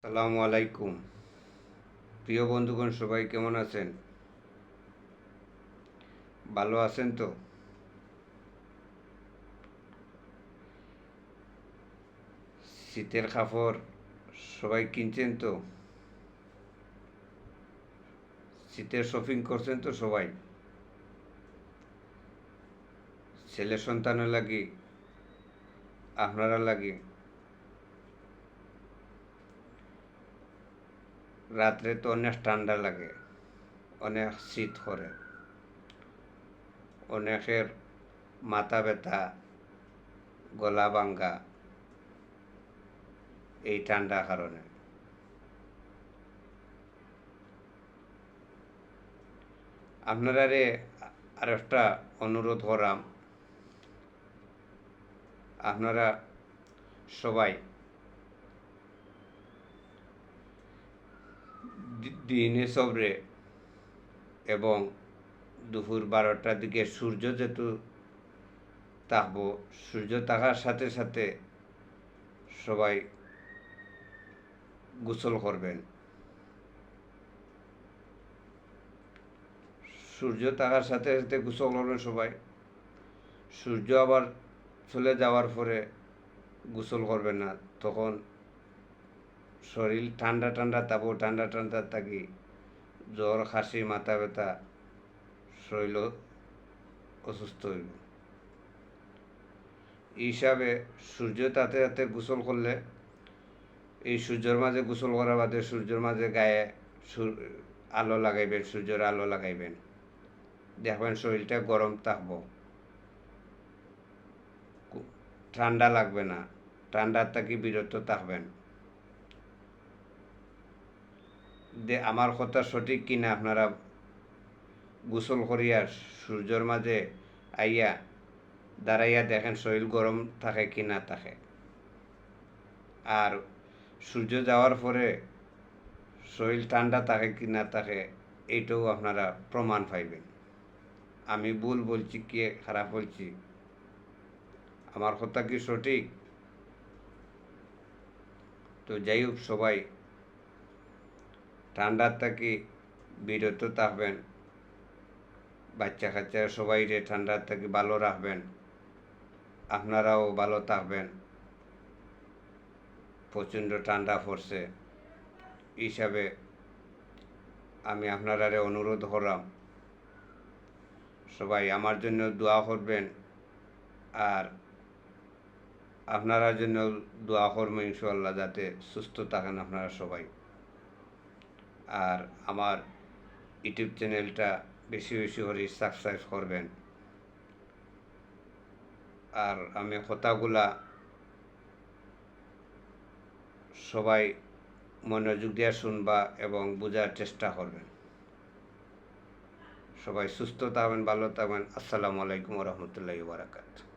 আসসালামু আলাইকুম। প্রিয় বন্ধুগণ, সবাই কেমন আছেন? ভালো আছেন তো? শীতের কাপড় সবাই কিনছেন তো? শীতের শপিং করছেন তো সবাই? ছেলে সন্তানের লাগি, আপনারা লাগি। রাত্রে তো অনেক ঠান্ডা লাগে, অনেক শীত করে, অনেকের মাথা ব্যথা, গলা ভাঙ্গা এই ঠান্ডার কারণে। আপনারা আর একটা অনুরোধ করাম, আপনারা সবাই দিনে সবরে এবং দুপুর 12টার দিকে সূর্য যেহেতু থাকবো, সূর্য থাকার সাথে সাথে সবাই গোসল করবেন। সূর্য থাকার সাথে সাথে গোসল করবেন সবাই। সূর্য আবার চলে যাওয়ার পরে গোসল করবেন না, তখন শরীর ঠান্ডা ঠান্ডা থাকবো, ঠান্ডা ঠান্ডা থাকি জ্বর, খাসি, মাথা ব্যথা, শরীর অসুস্থ হইব। এই হিসাবে সূর্য তাতে তাতে গোসল করলে, এই সূর্যের মাঝে গোসল করার বাদে সূর্যের মাঝে গায়ে আলো লাগাইবেন, সূর্যের আলো লাগাইবেন, দেখবেন শরীরটা গরম থাকবো, ঠান্ডা লাগবে না, ঠান্ডার থেকে বিরত থাকবেন। আমার কথা সঠিক কিনা আপনারা গোসল করিয়া সূর্যের মাঝে আইয়া দাঁড়াইয়া দেখেন শরীর গরম থাকে কি না থাকে, আর সূর্য যাওয়ার পরে শরীর ঠান্ডা থাকে কি না থাকে, এইটাও আপনারা প্রমাণ পাইবেন। আমি ভুল বলছি কি খারাপ বলছি, আমার কথা কি সঠিক? তো যাই হোক, সবাই ঠান্ডার থেকে বিরত থাকবেন, বাচ্চা কাচ্চা সবাই ঠান্ডার থেকে ভালো রাখবেন, আপনারাও ভালো থাকবেন। প্রচণ্ড ঠান্ডা পড়ছে, হিসাবে আমি আপনারা অনুরোধ করলাম সবাই আমার জন্য দোয়া করবেন, আর আপনারা জন্য দোয়া করবেন ইনশাআল্লাহ, যাতে সুস্থ থাকেন আপনারা সবাই। আর আমার ইউটিউব চ্যানেলটা বেশি বেশি করে সাবস্ক্রাইব করবেন। আর আমি কথাগুলা সবাই মনোযোগ দিয়ে শুনবা এবং বোঝার চেষ্টা করবেন। সবাই সুস্থ থাকবেন, ভালো থাকবেন। আসসালামু আলাইকুম ওয়া রাহমাতুল্লাহি ওয়া বারাকাতুহু।